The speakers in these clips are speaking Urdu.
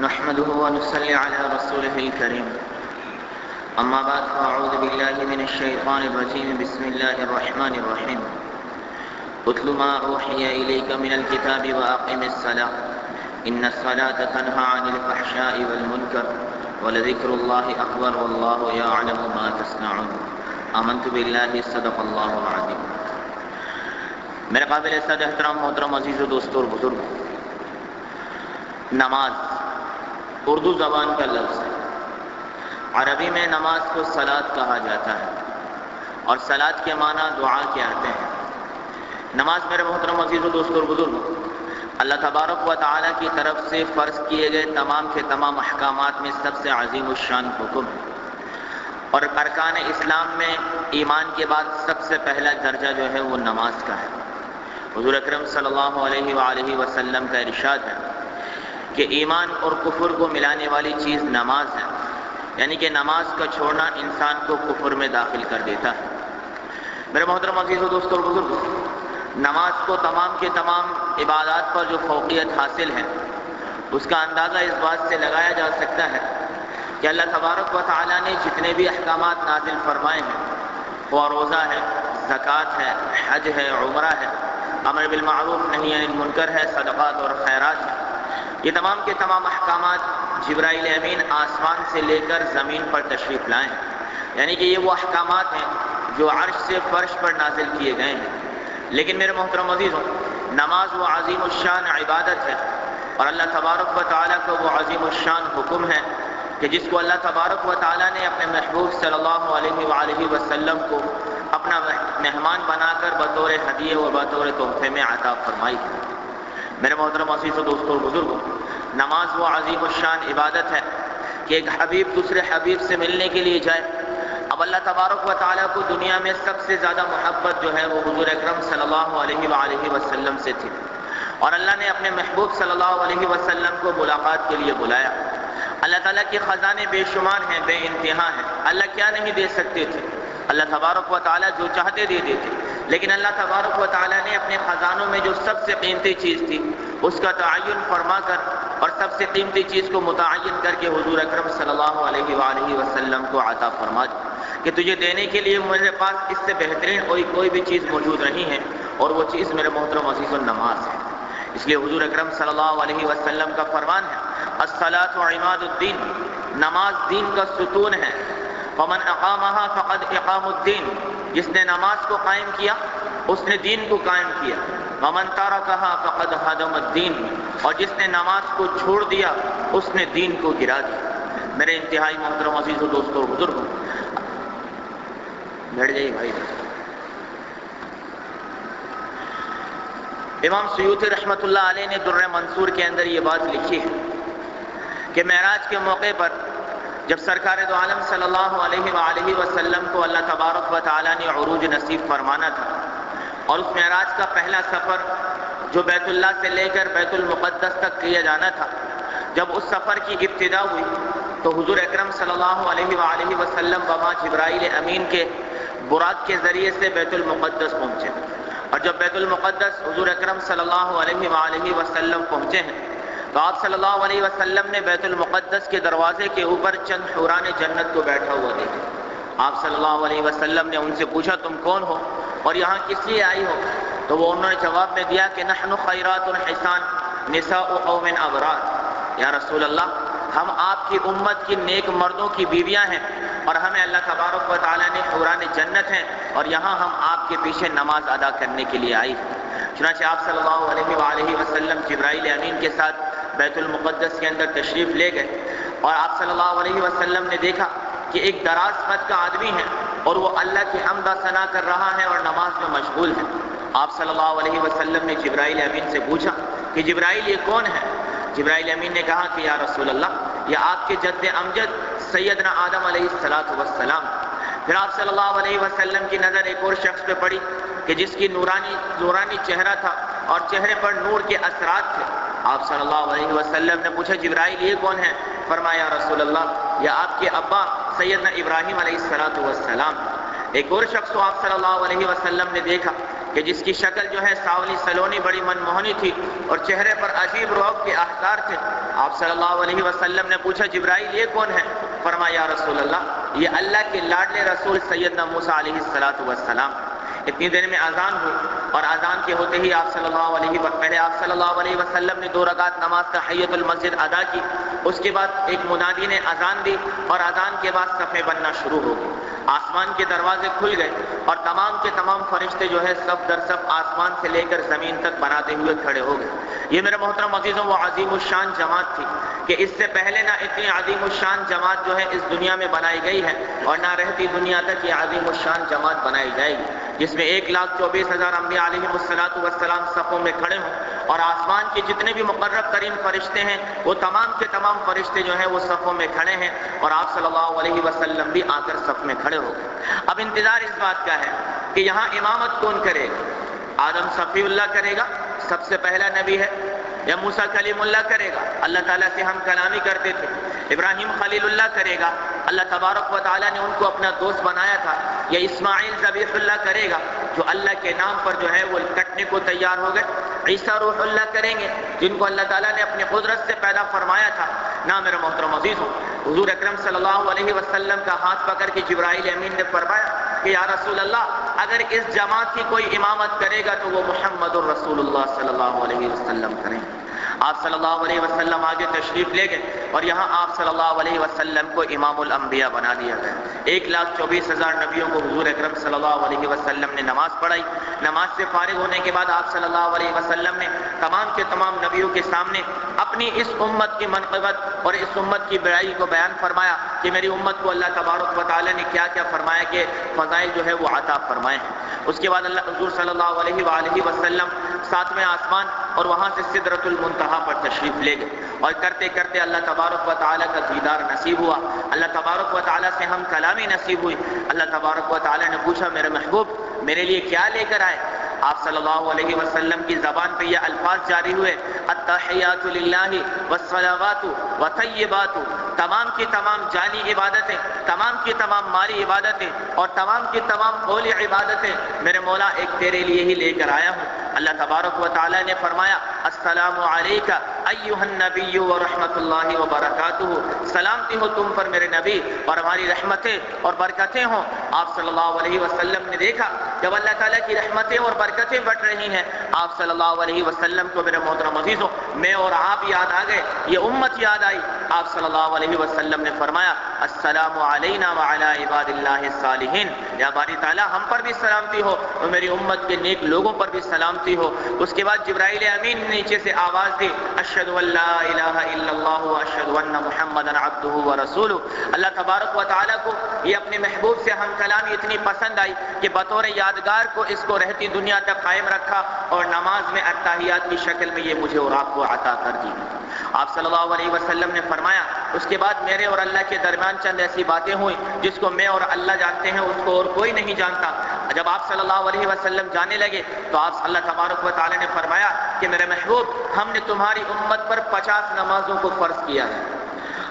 نحمده ونصلي على رسوله الكريم أما بعد فأعوذ بالله من الشيطان الرجيم بسم الله الرحمن الرحيم اتل ما أوحي إليك من الكتاب وأقم الصلاة إن الصلاة تنهى عن الفحشاء والمنكر ولذكر الله أكبر والله يعلم ما تصنعون آمنت بالله صدق الله العظيم۔ میرے قابل صد احترام محترم عزیز و دوستو اور بزرگ، نماز اردو زبان کا لفظ ہے۔ عربی میں نماز کو صلاۃ کہا جاتا ہے اور صلاۃ کے معنی دعا کے آتے ہیں۔ نماز میرے محترم عزیز و دوستو اور بزرگ، اللہ تبارک و تعالیٰ کی طرف سے فرض کیے گئے تمام کے تمام احکامات میں سب سے عظیم الشان حکم ہے، اور ارکان اسلام میں ایمان کے بعد سب سے پہلا درجہ جو ہے وہ نماز کا ہے۔ حضور اکرم صلی اللہ علیہ وآلہ وسلم کا ارشاد ہے کہ ایمان اور کفر کو ملانے والی چیز نماز ہے، یعنی کہ نماز کا چھوڑنا انسان کو کفر میں داخل کر دیتا ہے۔ میرے محترم عزیز و دوستو اور بزرگ، نماز کو تمام کے تمام عبادات پر جو فوقیت حاصل ہے اس کا اندازہ اس بات سے لگایا جا سکتا ہے کہ اللہ تبارک و تعالیٰ نے جتنے بھی احکامات نازل فرمائے ہیں، وہ روزہ ہے، زکوٰۃ ہے، حج ہے، عمرہ ہے، امر بالمعروف نہی عن المنکر ہے، صدقات اور خیرات ہے، یہ تمام کے تمام احکامات جبرائیل امین آسمان سے لے کر زمین پر تشریف لائے ہیں، یعنی کہ یہ وہ احکامات ہیں جو عرش سے فرش پر نازل کیے گئے ہیں۔ لیکن میرے محترم عزیزوں، نماز وہ عظیم الشان عبادت ہے اور اللہ تبارک و تعالیٰ کا وہ عظیم الشان حکم ہے کہ جس کو اللہ تبارک و تعالیٰ نے اپنے محبوب صلی اللہ علیہ وآلہ وسلم کو اپنا مہمان بنا کر بطور ہدیے اور بطور تحفے میں عطا فرمائی۔ میرے محترم عزیز و دوستو اور بزرگوں، نماز وہ عظیم الشان عبادت ہے کہ ایک حبیب دوسرے حبیب سے ملنے کے لیے جائے۔ اب اللہ تبارک و تعالیٰ کو دنیا میں سب سے زیادہ محبت جو ہے وہ حضور اکرم صلی اللہ علیہ وآلہ وسلم سے تھی، اور اللہ نے اپنے محبوب صلی اللہ علیہ وسلم کو ملاقات کے لیے بلایا۔ اللہ تعالیٰ کے خزانے بے شمار ہیں، بے انتہا ہیں، اللہ کیا نہیں دے سکتے تھے، اللہ تبارک و تعالیٰ جو چاہتے دے دیتے، لیکن اللہ تبارک و تعالیٰ نے اپنے خزانوں میں جو سب سے قیمتی چیز تھی اس کا تعین فرما کر اور سب سے قیمتی چیز کو متعین کر کے حضور اکرم صلی اللہ علیہ وآلہ وسلم کو عطا فرما دی کہ تجھے دینے کے لیے میرے پاس اس سے بہترین کوئی بھی چیز موجود نہیں ہے، اور وہ چیز میرے محترم عزیز النماز ہے۔ اس لیے حضور اکرم صلی اللہ علیہ وسلم کا فرمان ہے، الصلاۃ عماد الدین، نماز دین کا ستون ہے، فمن اقامها فقد اقام الدین، جس نے نماز کو قائم کیا اس نے دین کو قائم کیا، ومن ترکها فقد هدم الدین، اور جس نے نماز کو چھوڑ دیا اس نے دین کو گرا دیا۔ میرے انتہائی محترم عزیز و دوستو اور بزرگوں، بیٹھ جائیے بھائی۔ امام سیوطی رحمۃ اللہ علیہ نے در منصور کے اندر یہ بات لکھی ہے کہ معراج کے موقع پر جب سرکار دو عالم صلی اللہ علیہ وآلہ وسلم کو اللہ تبارک و تعالیٰ نے عروج نصیب فرمانا تھا، اور اس معراج کا پہلا سفر جو بیت اللہ سے لے کر بیت المقدس تک کیا جانا تھا، جب اس سفر کی ابتدا ہوئی تو حضور اکرم صلی اللہ علیہ وآلہ وسلم بما جبرائیل امین کے براق کے ذریعے سے بیت المقدس پہنچے، اور جب بیت المقدس حضور اکرم صلی اللہ علیہ وآلہ وسلم پہنچے ہیں تو آپ صلی اللہ علیہ وسلم نے بیت المقدس کے دروازے کے اوپر چند حوران جنت کو بیٹھا ہوا دیکھا۔ آپ صلی اللہ علیہ وسلم نے ان سے پوچھا تم کون ہو اور یہاں کس لیے آئی ہو؟ تو وہ انہوں نے جواب میں دیا کہ نحن خیرات حسان نساء قوم ابرار، یا رسول اللہ ہم آپ کی امت کی نیک مردوں کی بیویاں ہیں اور ہمیں اللہ تبارک و تعالیٰ نے حوران جنت ہیں، اور یہاں ہم آپ کے پیچھے نماز ادا کرنے کے لیے آئی ہیں۔ چنانچہ آپ صلی اللہ علیہ وآلہ وسلم جبرائیل امین کے ساتھ بیت المقدس کے اندر تشریف لے گئے، اور آپ صلی اللہ علیہ وسلم نے دیکھا کہ ایک دراز قد کا آدمی ہے اور وہ اللہ کی حمد و ثنا کر رہا ہے اور نماز میں مشغول ہے۔ آپ صلی اللہ علیہ وسلم نے جبرائیل امین سے پوچھا کہ جبرائیل یہ کون ہے؟ جبرائیل امین نے کہا کہ یا رسول اللہ یہ آپ کے جد امجد سیدنا آدم علیہ السلام۔ پھر آپ صلی اللہ علیہ وسلم کی نظر ایک اور شخص پہ پڑی کہ جس کی نورانی چہرہ تھا اور چہرے پر نور کے اثرات تھے۔ آپ صلی اللہ علیہ وسلم نے پوچھا جبرائیل یہ کون ہے؟ فرمایا رسول اللہ یہ آپ کے ابا سیدنا ابراہیم علیہ السلام۔ ایک اور شخص کو آپ صلی اللہ علیہ وسلم نے دیکھا کہ جس کی شکل جو ہے ساولی سلونی بڑی منموہنی تھی اور چہرے پر عجیب رعب کے آثار تھے۔ آپ صلی اللہ علیہ وسلم نے پوچھا جبرائیل یہ کون ہے؟ فرمایا یا رسول اللہ یہ اللہ کے لاڈلے رسول سیدنا موسیٰ علیہ السلام۔ اتنی دیر میں اذان ہوئی اور اذان کے ہوتے ہی آپ صلی اللہ علیہ وسلم نے 2 رکعت نماز تحیۃ المسجد ادا کی۔ اس کے بعد ایک منادی نے اذان دی اور اذان کے بعد صفیں بننا شروع ہو گئی۔ آسمان کے دروازے کھل گئے اور تمام کے تمام فرشتے جو ہے صف در صف آسمان سے لے کر زمین تک بناتے ہوئے کھڑے ہو گئے۔ یہ میرے محترم عزیزوں وہ عظیم الشان جماعت تھی کہ اس سے پہلے نہ اتنی عظیم الشان جماعت جو ہے اس دنیا میں بنائی گئی ہے اور نہ رہتی دنیا تک یہ عظیم الشان جماعت بنائی جائے گی، جس میں 1,24,000 انبیاء علیہ السلام صفوں میں کھڑے ہوں اور آسمان کے جتنے بھی مقرب ترین فرشتے ہیں وہ تمام کے تمام فرشتے جو ہیں وہ صفوں میں کھڑے ہیں اور آپ صلی اللہ علیہ وسلم بھی آ کر صف میں کھڑے ہو گئے۔ اب انتظار اس بات کا ہے کہ یہاں امامت کون کرے گا؟ آدم صفی اللہ کرے گا، سب سے پہلا نبی ہے، یا موسیٰ کلیم اللہ کرے گا، اللہ تعالیٰ سے ہم کلامی کرتے تھے، ابراہیم خلیل اللہ کرے گا، اللہ تبارک و تعالیٰ نے ان کو اپنا دوست بنایا تھا، یا اسماعیل ذبیح اللہ کرے گا جو اللہ کے نام پر جو ہے وہ کٹنے کو تیار ہو گئے، عیسیٰ روح اللہ کریں گے جن کو اللہ تعالیٰ نے اپنی قدرت سے پیدا فرمایا تھا۔ نہ میرے محترم عزیزوں، حضور اکرم صلی اللہ علیہ وسلم کا ہاتھ پکڑ کے جبرائیل امین نے فرمایا کہ یا رسول اللہ اگر اس جماعت کی کوئی امامت کرے گا تو وہ محمد الرسول اللہ صلی اللہ علیہ وسلم کریں گے۔ آپ صلی اللہ علیہ وسلم آگے تشریف لے گئے اور یہاں آپ صلی اللہ علیہ وسلم کو امام الانبیاء بنا دیا گیا۔ 1,24,000 نبیوں کو حضور اکرم صلی اللہ علیہ وسلم نے نماز پڑھائی۔ نماز سے فارغ ہونے کے بعد آپ صلی اللہ علیہ وسلم نے تمام کے تمام نبیوں کے سامنے اپنی اس امت کی منقبت اور اس امت کی بڑائی کو بیان فرمایا کہ میری امت کو اللہ تبارک و تعالی نے کیا کیا فرمایا کہ فضائل جو ہے وہ عطا فرمائے ہیں۔ اس کے بعد اللہ حضور صلی اللہ علیہ وآلہ وسلم 7ویں آسمان اور وہاں سے سدرۃ المنتہا پر تشریف لے گئے اور کرتے کرتے اللہ تبارک و تعالیٰ کا دیدار نصیب ہوا، اللہ تبارک و تعالیٰ سے ہم کلامی نصیب ہوئی۔ اللہ تبارک و تعالیٰ نے پوچھا میرے محبوب میرے لیے کیا لے کر آئے؟ آپ صلی اللہ علیہ وسلم کی زبان پہ یہ الفاظ جاری ہوئے التحیات للہ والصلوات والطیبات، تمام کی تمام جانی عبادتیں، تمام کی تمام مالی عبادتیں اور تمام کی تمام قولی عبادتیں میرے مولا ایک تیرے لیے ہی لے کر آیا ہوں۔ اللہ تبارک و تعالیٰ نے فرمایا السلام علیکہ ایھا النبی ورحمۃ اللہ وبرکاتہ، سلامتی ہو تم پر میرے نبی اور ہماری رحمتیں اور برکتیں ہوں۔ آپ صلی اللہ علیہ وسلم نے دیکھا جب اللہ تعالیٰ کی رحمتیں اور برکتیں بٹ رہی ہیں، آپ صلی اللہ علیہ وسلم کو میرے محترم عزیزوں میں اور آپ یاد آ گئے، یہ امت یاد آئی۔ آپ صلی اللہ علیہ وسلم نے فرمایا السلام علینا وعلی عباد اللہ الصالحین، یا باری تعالیٰ ہم پر بھی سلامتی ہو اور میری امت کے نیک لوگوں پر بھی سلامتی ہو۔ اس کے بعد جبرائیل امین نے نیچے سے آواز دی اشہد ان لا الہ الا اللہ واشہد ان محمدا عبدہ ورسولہ۔ اللہ تبارک و تعالیٰ کو یہ اپنے محبوب سے ہم کلامی اتنی پسند آئی کہ بطور یادگار کو اس کو رہتی دنیا تک قائم رکھا اور نماز میں التحیات کی شکل میں یہ مجھے اور آپ کو عطا کر دی۔ آپ صلی اللہ علیہ وسلم نے فرمایا اس کے بعد میرے اور اللہ کے درمیان چند ایسی باتیں ہوئیں جس کو میں اور اللہ جانتے ہیں، اس کو اور کوئی نہیں جانتا۔ جب آپ صلی اللہ علیہ وسلم جانے لگے تو آپ اللہ تبارک و تعالی نے فرمایا کہ میرے محبوب ہم نے تمہاری امت پر 50 نمازوں کو فرض کیا ہے۔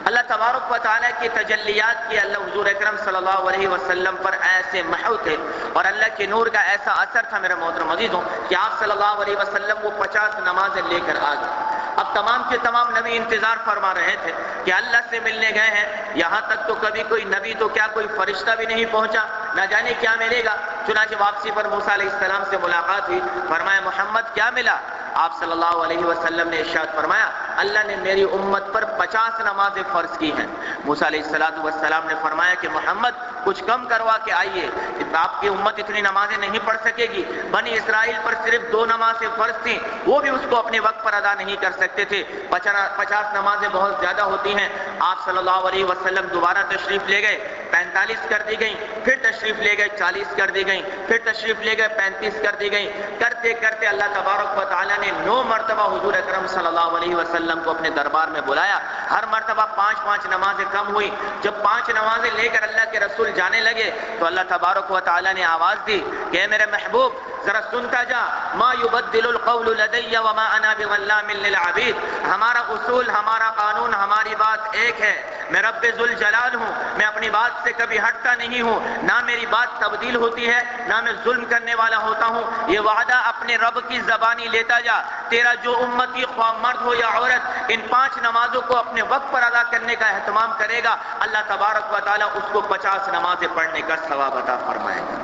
اللہ تبارک و تعالیٰ کی تجلیات کی اللہ حضور اکرم صلی اللہ علیہ وسلم پر ایسے محو تھے اور اللہ کے نور کا ایسا اثر تھا میرے محترم عزیزوں کہ آپ صلی اللہ علیہ وسلم وہ 50 نمازیں لے کر آ گئے۔ اب تمام کے تمام نبی انتظار فرما رہے تھے کہ اللہ سے ملنے گئے ہیں، یہاں تک تو کبھی کوئی نبی تو کیا کوئی فرشتہ بھی نہیں پہنچا، نہ جانے کیا ملے گا۔ چنانچہ واپسی پر موسیٰ علیہ السلام سے ملاقات ہوئی، فرمایا محمد کیا ملا؟ آپ صلی اللہ علیہ وسلم نے ارشاد فرمایا اللہ نے میری امت پر 50 نمازیں فرض کی ہیں۔ موسیٰ علیہ السلام نے فرمایا کہ محمد کچھ کم کروا کے آئیے، آپ کی امت اتنی نمازیں نہیں پڑھ سکے گی۔ بنی اسرائیل پر صرف 2 نمازیں فرض تھیں، وہ بھی اس کو اپنے وقت پر ادا نہیں کر سکتے تھے۔ 50 نمازیں بہت زیادہ ہوتی ہیں۔ آپ صلی اللہ علیہ وسلم دوبارہ تشریف لے گئے، 45 کر دی گئیں، پھر تشریف لے گئے 40 کر دی گئیں، پھر تشریف لے گئے 35 کر دی گئیں۔ کرتے کرتے اللہ تبارک و تعالیٰ نے 9 مرتبہ حضور اکرم صلی اللہ علیہ وسلم کو اپنے دربار میں بلایا۔ ہر مرتبہ 5 نمازیں کم ہوئی۔ جب 5 نمازیں لے کر اللہ کے رسول جانے لگے تو اللہ تبارک و تعالیٰ نے آواز دی کہ اے میرے محبوب ذرا سنتا جا، ما یبدل القول لدی وما انا بظلام للعبید، ہمارا اصول، ہمارا قانون، ہماری بات ایک ہے، میں رب ذل جلال ہوں، میں اپنی بات سے کبھی ہٹتا نہیں ہوں، نہ میری بات تبدیل ہوتی ہے، نہ میں ظلم کرنے والا ہوتا ہوں۔ یہ وعدہ اپنے رب کی زبانی لیتا جا، تیرا جو امتی خواہ مرد ہو یا عورت ان 5 نمازوں کو اپنے وقت پر ادا کرنے کا اہتمام کرے گا، اللہ تبارک و تعالیٰ اس کو 50 نمازیں پڑھنے کا ثواب عطا فرمائے گا۔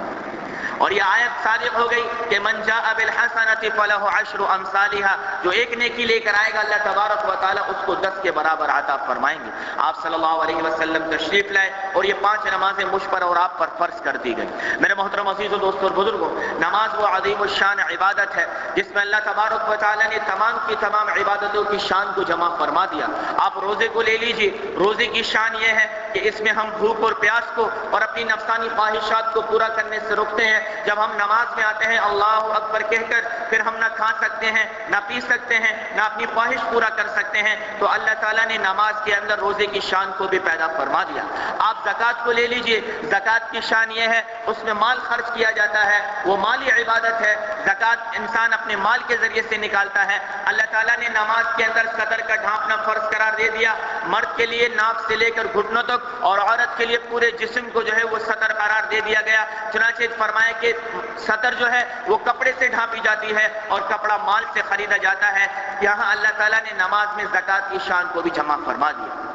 اور یہ آیت صادق ہو گئی کہ من جاء بالحسنۃ فلہ عشر امثالھا، جو ایک نیکی لے کر آئے گا اللہ تبارک و تعالیٰ اس کو 10 کے برابر عطا فرمائیں گے۔ آپ صلی اللہ علیہ وسلم تشریف لائے اور یہ 5 نمازیں مجھ پر اور آپ پر فرض کر دی گئی۔ میرے محترم عزیزوں، دوستوں اور بزرگوں، نماز وہ عظیم الشان عبادت ہے جس میں اللہ تبارک و تعالیٰ نے تمام کی تمام عبادتوں کی شان کو جمع فرما دیا۔ آپ روزے کو لے لیجئے، روزے کی شان یہ ہے کہ اس میں ہم بھوک اور پیاس کو اور اپنی نفسانی خواہشات کو پورا کرنے سے روکتے ہیں۔ جب ہم نماز میں آتے ہیں اللہ اکبر کہہ کر، پھر ہم نہ کھا سکتے ہیں، نہ پی سکتے ہیں، نہ اپنی خواہش پورا کر سکتے ہیں، تو اللہ تعالیٰ نے نماز کے اندر روزے کی شان کو بھی پیدا فرما دیا۔ آپ زکوٰۃ کو لے لیجئے، زکوٰۃ کی شان یہ ہے اس میں مال خرچ کیا جاتا ہے، وہ مالی عبادت ہے، زکوٰۃ انسان اپنے مال کے ذریعے سے نکالتا ہے۔ اللہ تعالیٰ نے نماز کے اندر صدر کا ڈھانپنا فرض قرار دے دیا، مرد کے لیے ناک سے لے کر گھٹنوں تک اور عورت کے لیے پورے جسم کو جو ہے وہ صدر قرار دے دیا گیا۔ چنانچہ فرمایا کہ صدر جو ہے وہ کپڑے سے ڈھانپی جاتی ہے اور کپڑا مال سے خریدا جاتا ہے۔ یہاں اللہ تعالیٰ نے نماز میں زکوٰۃ کی شان کو بھی جمع فرما دیا،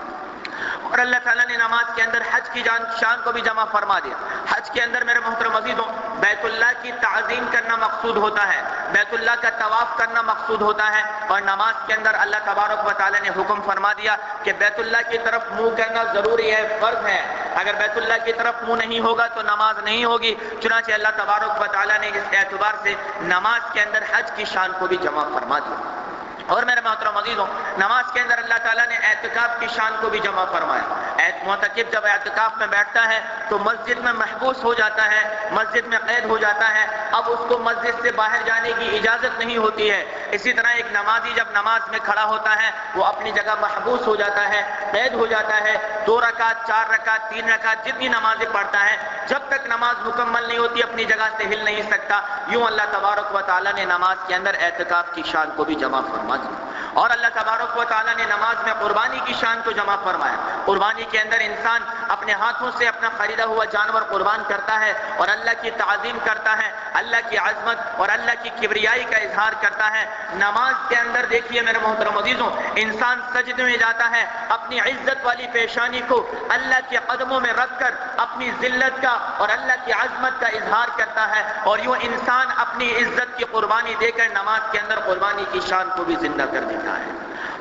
اور اللہ تعالیٰ نے نماز کے اندر حج کی شان کو بھی جمع فرما دیا۔ حج کے اندر میرے محترم عزیزوں بیت اللہ کی تعظیم کرنا مقصود ہوتا ہے، بیت اللہ کا طواف کرنا مقصود ہوتا ہے، اور نماز کے اندر اللہ تبارک و تعالیٰ نے حکم فرما دیا کہ بیت اللہ کی طرف منہ کرنا ضروری ہے، فرض ہے۔ اگر بیت اللہ کی طرف منہ نہیں ہوگا تو نماز نہیں ہوگی۔ چنانچہ اللہ تبارک و تعالیٰ نے اس اعتبار سے نماز کے اندر حج کی شان کو بھی جمع فرما دیا۔ اور میرے محترم عزیزوں نماز کے اندر اللہ تعالیٰ نے اعتکاف کی شان کو بھی جمع فرمایا۔ معتکف جب اعتکاف میں بیٹھتا ہے تو مسجد میں محبوس ہو جاتا ہے، مسجد میں قید ہو جاتا ہے، اب اس کو مسجد سے باہر جانے کی اجازت نہیں ہوتی ہے۔ اسی طرح ایک نمازی جب نماز میں کھڑا ہوتا ہے وہ اپنی جگہ محبوس ہو جاتا ہے، قید ہو جاتا ہے، 2 رکعت 4 رکعت 3 رکعت جتنی نمازیں پڑھتا ہے جب تک نماز مکمل نہیں ہوتی اپنی جگہ سے ہل نہیں سکتا۔ یوں اللہ تبارک و تعالیٰ نے نماز کے اندر اعتکاف کی شان کو بھی جمع فرما دیا۔ اور اللہ تبارک و تعالیٰ نے نماز میں قربانی کی شان کو جمع فرمایا۔ قربانی کے اندر انسان اپنے ہاتھوں سے اپنا خریدا ہوا جانور قربان کرتا ہے اور اللہ کی تعظیم کرتا ہے، اللہ کی عظمت اور اللہ کی کبریائی کا اظہار کرتا ہے۔ نماز کے اندر دیکھیے میرے محترم عزیزوں انسان سجدے میں جاتا ہے، اپنی عزت والی پیشانی کو اللہ کے قدموں میں رکھ کر اپنی ذلت کا اور اللہ کی عظمت کا اظہار کرتا ہے، اور یوں انسان اپنی عزت کی قربانی دے کر نماز کے اندر قربانی کی شان کو بھی زندہ کر دیتا ہے۔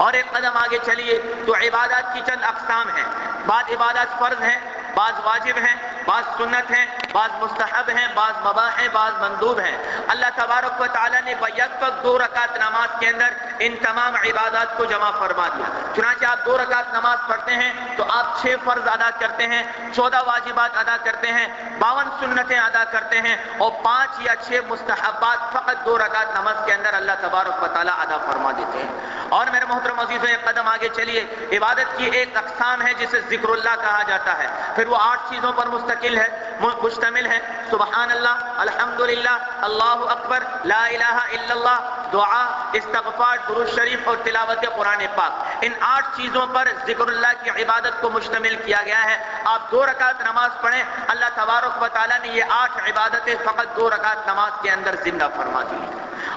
اور ایک قدم آگے چلیے تو عبادات کی چند اقسام ہیں۔ بعض عبادات فرض ہیں، بعض واجب ہیں، بعض سنت ہیں، بعض مستحب ہیں، بعض مباح ہیں، بعض مندوب ہیں۔ اللہ تبارک و تعالیٰ نے بیک وقت 2 رکعت نماز کے اندر ان تمام عبادات کو جمع فرما دیا۔ چنانچہ آپ 2 رکعت نماز پڑھتے ہیں تو آپ 6 فرض ادا کرتے ہیں، 14 واجبات ادا کرتے ہیں، 52 سنتیں ادا کرتے ہیں، اور 5 یا 6 مستحبات فقط 2 رکعت نماز کے اندر اللہ تبارک و تعالیٰ ادا فرما دیتے ہیں۔ اور میرے محترم عزیزوں ایک قدم آگے چلیے، عبادت کی ایک اقسام ہے جسے ذکر اللہ کہا جاتا ہے، پھر وہ 8 چیزوں پر مشتمل ہے۔ سبحان اللہ، الحمدللہ، اللہ اکبر، لا الہ الا اللہ، دعا، استغفار، درود شریف اور تلاوت قرآن پاک۔ ان 8 چیزوں پر ذکر اللہ کی عبادت کو مشتمل کیا گیا ہے۔ آپ 2 رکعت نماز پڑھیں، اللہ تبارک و تعالیٰ نے یہ 8 عبادتیں فقط 2 رکعت نماز کے اندر زندہ فرما دی۔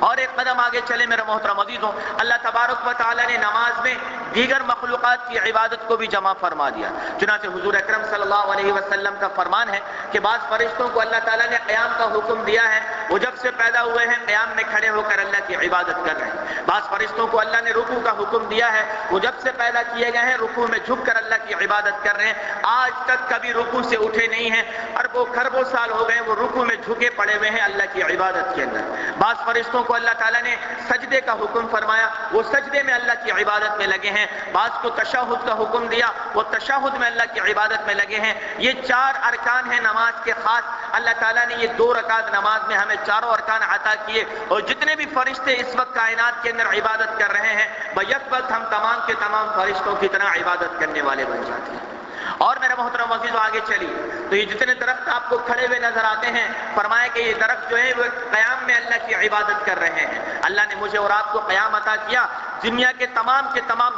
اور ایک قدم آگے چلے میرے محترم عزیزوں اللہ تبارک و تعالیٰ نے نماز میں دیگر مخلوقات کی عبادت کو بھی جمع فرما دیا۔ چنانچہ حضور اکرم صلی اللہ علیہ وسلم کا فرمان ہے کہ بعض فرشتوں کو اللہ تعالیٰ نے قیام کا حکم دیا ہے، وہ جب سے پیدا ہوئے ہیں قیام میں کھڑے ہو کر اللہ کی عبادت کر رہے ہیں۔ بعض فرشتوں کو اللہ نے رکوع کا حکم دیا ہے، وہ جب سے پیدا کیے گئے ہیں رکوع میں جھک کر اللہ کی عبادت کر رہے ہیں، آج تک کبھی رکوع سے اٹھے نہیں ہیں، اربوں خربوں سال ہو گئے وہ رکوع میں جھکے پڑے ہوئے ہیں اللہ کی عبادت کے اندر۔ بعض فرشتوں کو اللہ تعالیٰ نے سجدے کا حکم فرمایا، وہ سجدے میں اللہ کی عبادت میں لگے ہیں۔ بعض کو تشہد کا حکم دیا، وہ تشہد میں اللہ کی عبادت میں لگے ہیں۔ یہ 4 ارکان ہیں نماز کے خاص۔ اللہ تعالیٰ نے یہ 2 رکعت نماز میں ہمیں 4 ارکان عطا کیے، اور جتنے بھی فرشتے اس وقت کائنات کے اندر عبادت کر رہے ہیں بیک وقت ہم تمام کے تمام فرشتوں کی طرح عبادت کرنے والے بن جاتے ہیں۔ اور میرے محترم عزیزو آگے چلیے تو یہ جتنے درخت آپ کو کھڑے ہوئے نظر آتے ہیں، فرمایا کہ یہ درخت جو ہے وہ قیام میں اللہ اللہ کی عبادت کر رہے ہیں. اللہ نے مجھے اور آپ کو قیام عطا کیا, دنیا کے تمام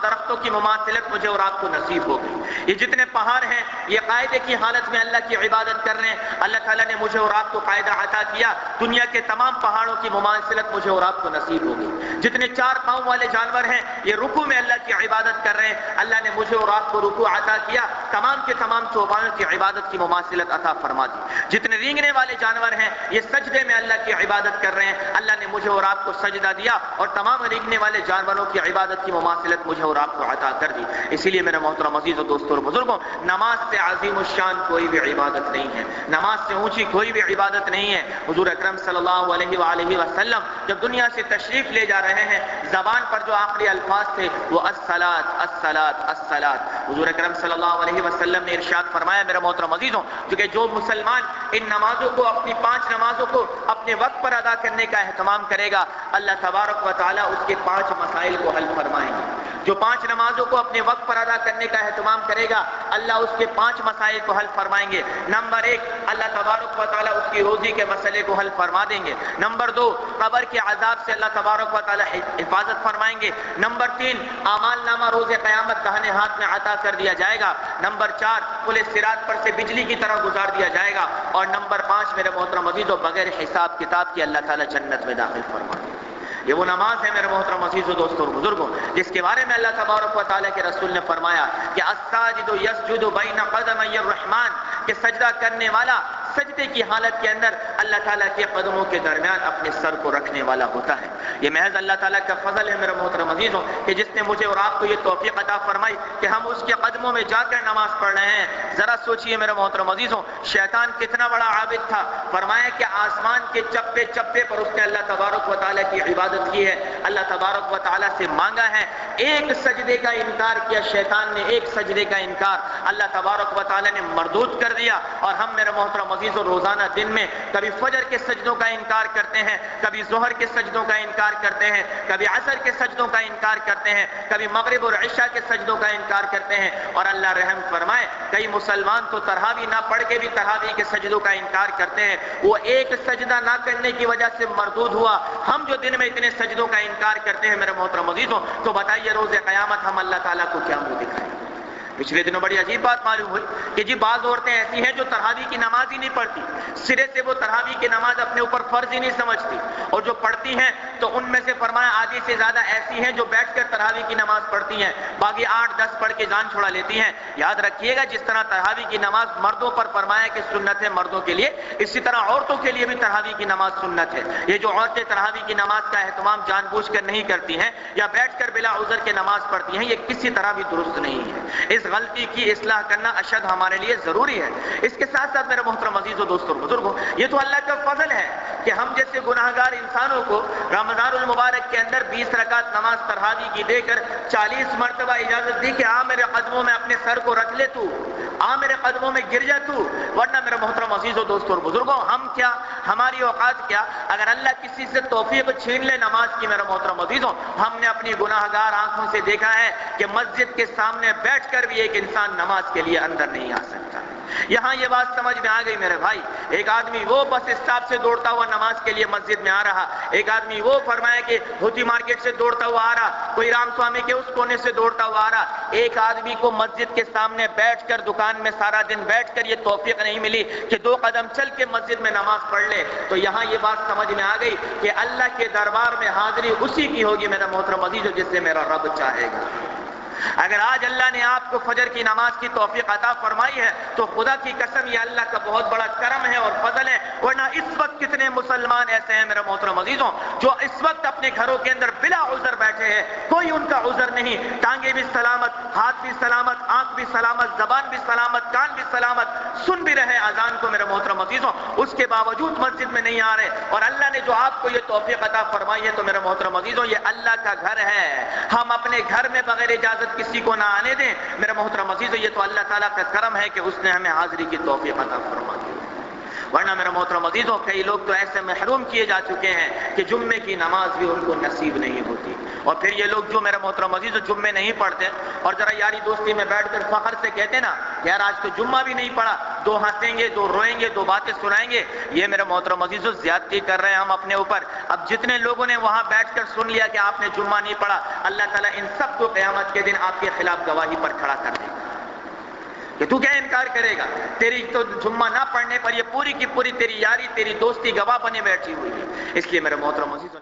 درختوں کی مماثلت مجھے اور آپ کو نصیب ہو گئی. یہ جتنے پہاڑ ہیں یہ قاعدے کی حالت میں اللہ کی عبادت کر رہے ہیں. اللہ تعالیٰ نے مجھے اور آپ کو قاعدہ عطا کیا, دنیا کے تمام پہاڑوں کی مماثلت مجھے اور آپ کو نصیب ہو گئی. جتنے 4 پاؤں والے جانور ہیں یہ رکوع میں اللہ کی عبادت کر رہے ہیں. اللہ نے مجھے اور آپ کو رکوع عطا کیا, تمام کے تمام چوپایوں کی عبادت کی مماثلت عطا فرما دی. جتنے رینگنے والے جانور ہیں یہ سجدے میں اللہ کی عبادت کر رہے ہیں. اللہ نے مجھے اور آپ کو سجدہ دیا اور تمام رینگنے والے جانوروں کی عبادت کی مماثلت مجھے اور آپ کو عطا کر دی. اسی لیے میرے محترم عزیز و دوستوں اور بزرگوں, نماز سے عظیم الشان کوئی بھی عبادت نہیں ہے, نماز سے اونچی کوئی بھی عبادت نہیں ہے. حضور اکرم صلی اللہ علیہ وآلہ وسلم جب دنیا سے تشریف لے جا رہے ہیں, زبان پر جو آخری الفاظ تھے وہ الصلاۃ الصلاۃ الصلاۃ. حضور اکرم صلی اللہ علیہ وسلم نے ارشاد فرمایا میرے محترم عزیزوں, کہ جو مسلمان ان نمازوں کو, اپنی 5 نمازوں کو اپنے وقت پر ادا کرنے کا اہتمام کرے گا, اللہ تبارک و تعالیٰ اس کے 5 مسائل کو حل فرمائیں گے. جو 5 نمازوں کو اپنے وقت پر ادا کرنے کا اہتمام کرے گا اللہ اس کے 5 مسائل کو حل فرمائیں گے. نمبر 1, اللہ تبارک و تعالیٰ اس کی روزی کے مسئلے کو حل فرما دیں گے. نمبر 2, قبر کے عذاب سے اللہ تبارک و تعالیٰ حفاظت فرمائیں گے. نمبر 3, اعمال نامہ روز قیامت دہنے ہاتھ میں عطا کر دیا جائے گا. نمبر 4, پل صراط پر سے بجلی کی طرح گزار دیا جائے گا. اور نمبر 5 میرے محترم عزیزوں, بغیر حساب کتاب کے اللہ تعالیٰ جنت میں داخل فرما دیں گے. یہ وہ نماز ہے میرے محترم عزیز و دوستوں اور بزرگوں جس کے بارے میں اللہ تبارک و تعالیٰ کے رسول نے فرمایا کہ الساجد یسجد بین قدمی الرحمن, کہ سجدہ کرنے والا سجدے کی حالت کے اندر اللہ تعالیٰ کے قدموں کے درمیان اپنے سر کو رکھنے والا ہوتا ہے. یہ محض اللہ تعالیٰ کا فضل ہے میرے محترم عزیزوں کہ جس نے مجھے اور آپ کو یہ توفیق عطا فرمائی کہ ہم اس کے قدموں میں جا کر نماز پڑھ رہے ہیں. ذرا سوچئے میرے محترم عزیزوں, شیطان کتنا بڑا عابد تھا. فرمایا کہ آسمان کے چپے چپے پر اس نے اللہ تبارک و تعالیٰ کی عبادت کی ہے, اللہ تبارک و تعالیٰ سے مانگا ہے. ایک سجدے کا انکار کیا شیطان نے, ایک سجدے کا انکار اللہ تبارک و تعالیٰ نے مردود کر دیا. اور ہم میرے محترم عزیزوں روزانہ دن میں کبھی فجر کے سجدوں کا انکار کرتے ہیں, کبھی ظہر کے سجدوں کا انکار کرتے ہیں, کبھی عصر کے سجدوں کا انکار کرتے ہیں, کبھی مغرب اور عشاء کے سجدوں کا انکار کرتے ہیں. اور اللہ رحم فرمائے, کئی مسلمان تو تراویح نہ پڑھ کے بھی تراویح کے سجدوں کا انکار کرتے ہیں. وہ ایک سجدہ نہ کرنے کی وجہ سے مردود ہوا. ہم جو دن میں اتنے سجدوں کا انکار کرتے ہیں میرے محترم عزیزوں, تو بتائیے روز قیامت ہم اللہ تعالیٰ کو کیا منہ دکھائیں گے. پچھلے دنوں بڑی عجیب بات معلوم ہوئی کہ جی بعض عورتیں ایسی ہیں جو تراویح کی نماز ہی نہیں پڑھتی, سرے سے وہ تراویح کی نماز اپنے اوپر فرض ہی نہیں سمجھتی, اور جو پڑھتی ہیں تو ان میں سے فرمایا آدھی سے زیادہ ایسی ہیں جو بیٹھ کر تراویح کی نماز پڑھتی ہیں, باقی 8-10 پڑھ کے جان چھڑا لیتی ہیں. یاد رکھیے گا جس طرح تراویح کی نماز مردوں پر فرمایا کہ سنت ہے مردوں کے لیے, اسی طرح عورتوں کے لیے بھی تراویح کی نماز سنت ہے. یہ جو عورتیں تراویح کی نماز کا اہتمام جان بوجھ کر نہیں کرتی ہیں یا بیٹھ کر بلا عذر کے نماز پڑھتی ہیں, یہ کسی طرح بھی درست نہیں ہے. اس غلطی کی اصلاح کرنا اشد ہمارے لیے ضروری ہے. اس کے ساتھ ساتھ میرے محترم عزیز و دوستوں بزرگوں, یہ تو اللہ کا فضل ہے کہ ہم جیسے گناہگار انسانوں کو رمضان المبارک کے اندر 20 رکعت نماز تراویح کی دے کر 40 مرتبہ اجازت دی کہ آ میرے قدموں میں اپنے سر کو رکھ لے, تو آ میرے قدموں میں گر جا تو. ورنہ میرے محترم عزیز و دوستوں اور بزرگوں, ہم کیا, ہماری اوقات کیا, اگر اللہ کسی سے توفیق چھین لے نماز کی میرے محترم عزیزوں, ہم نے اپنی گناہگار آنکھوں سے دیکھا ہے کہ مسجد کے سامنے بیٹھ کر بھی ایک انسان نماز کے لیے اندر نہیں آ سکتا. یہاں یہ بات سمجھ میں آ گئی میرے بھائی, ایک آدمی وہ بس اسٹاپ سے دوڑتا ہوا نماز کے لیے مسجد میں آ رہا, ایک آدمی وہ فرمایا کہ ہوتی مارکیٹ سے دوڑتا ہوا آ رہا, کوئی رام سوامی کے اس کونے سے دوڑتا ہوا آ رہا. ایک آدمی کو مسجد کے سامنے بیٹھ کر دکان میں سارا دن بیٹھ کر یہ توفیق نہیں ملی کہ 2 قدم چل کے مسجد میں نماز پڑھ لے. تو یہاں یہ بات سمجھ میں آ گئی کہ اللہ کے دربار میں حاضری اسی کی ہوگی میرا محترم عزیزو جس سے میرا رب چاہے گا. اگر آج اللہ نے آپ کو فجر کی نماز کی توفیق عطا فرمائی ہے تو خدا کی قسم یہ اللہ کا بہت بڑا کرم ہے اور فضل ہے. ورنہ اس وقت کتنے مسلمان ایسے ہیں میرے محترم عزیزوں جو اس وقت اپنے گھروں کے اندر بلا عذر بیٹھے ہیں, کوئی ان کا عذر نہیں, ٹانگیں بھی سلامت, ہاتھ بھی سلامت, آنکھ بھی سلامت, زبان بھی سلامت, کان بھی سلامت, سن بھی رہے اذان کو میرے محترم عزیزوں, اس کے باوجود مسجد میں نہیں آ رہے. اور اللہ نے جو آپ کو یہ توفیق عطا فرمائی ہے تو میرے محترم عزیزوں یہ اللہ کا گھر ہے, ہم اپنے گھر میں بغیر اجازت کسی کو نہ آنے دیں. میرے محترم عزیزو یہ تو اللہ تعالیٰ کا کرم ہے کہ اس نے ہمیں حاضری کی توفیق عطا فرما دی. ورنہ میرے محترم عزیزو کئی لوگ تو ایسے محروم کیے جا چکے ہیں کہ جمعے کی نماز بھی ان کو نصیب نہیں ہوتی. اور پھر یہ لوگ جو میرے محترم عزیزو جمعے نہیں پڑھتے اور ذرا یاری دوستی میں بیٹھ کر فخر سے کہتے نا یار آج تو جمعہ بھی نہیں پڑھا, دو ہنسیں گے، دو روئیں گے، دو باتیں سنائیں گے. یہ میرے محترم عزیزو زیادتی کر رہے ہیں ہم اپنے اوپر. اب جتنے لوگوں نے وہاں بیٹھ کر سن لیا کہ آپ نے جمعہ نہیں پڑھا، اللہ تعالیٰ ان سب کو قیامت کے دن آپ کے خلاف گواہی پر کھڑا کر دے گا کہ تو کیا انکار کرے گا. تیری تو جمعہ نہ پڑھنے پر یہ پوری کی پوری تیری یاری، تیری دوستی گواہ بنے بیٹھی ہوئی ہے. اس لیے میرے محترم عزیزو